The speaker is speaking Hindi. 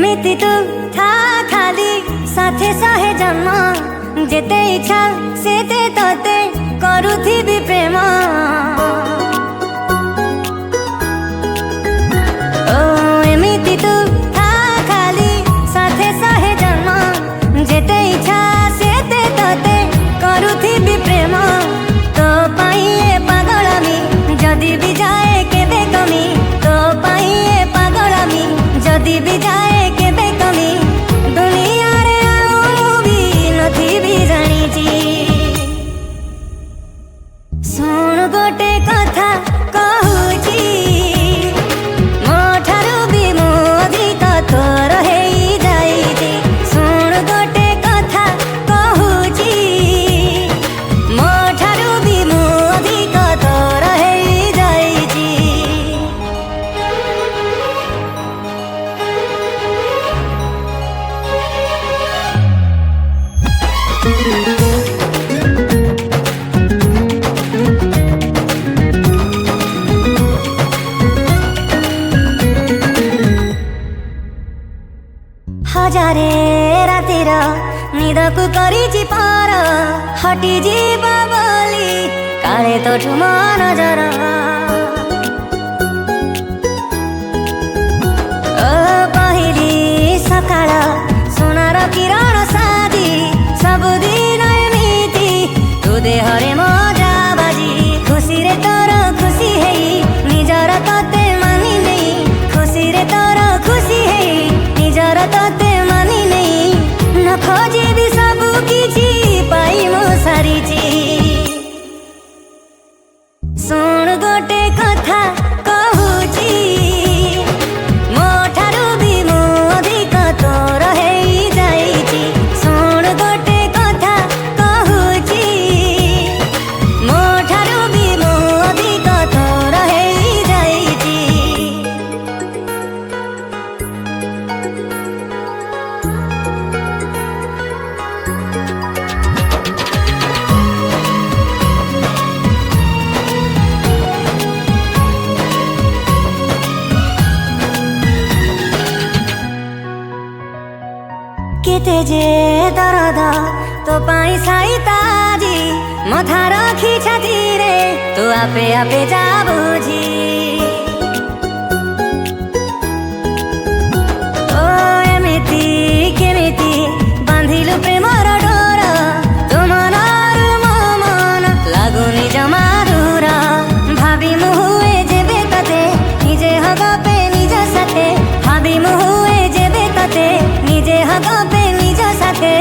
एमिति तू था खाली साथे सहे जन्म जेते इच्छा सेते तते करुथिबी प्रेम। ओ एमिति तू था खाली साथे सहे जन्म जेते इच्छा सेते तते करुथिबी प्रेम। तो पाइए पागलामी जदि भी जाए केबे कमी, तो पाइए पागलामी जदि भी जाए केबे कमी, दुनिया रे आउ भी नथिबी जानिची। सुन गोटे कथा कहूची मो ठारू भी मो अधिक तोर हेई जाइची। सुन गोटे कथा कहूची मो ठारू भी मो अधिक तोर हेई जाइची। हजारे रातिर निदकु करिची पार हटी जीवा बोली काले तोठु मो नजर। ओ पहिली सकाळ सोनार किरण साजी सबुदिन एमिति तू देहरे मजा बाजी। खुशी रे तोर खुशी हेई निजर तते मानि नहीं, खुशी रे तोर खुशी हेई निजर तते मानि नहीं। न खोजी भी सबु किछि पाई मो सारिची। सुन गोटे कथा कहूची मो ठारू भी मो अधिक तोर हेई जाइची। सुन गोटे कथा कहूची मो ठारू भी मो अधिक तोर हेई जाइची। केते जे दरद तो पाई साई ताजी मथा रखी छाती रे तू आपे आपे जा बुझी। ओ एमिति केमिति बांधिलु प्रेमर डोर तू मनरु मो मन लागुनी जमा दूर। भाबी मु हुए जेबे तते निजे हगपे निज साथे, भाबी मु हुए जेबे तते निजे हगपे निज साथे।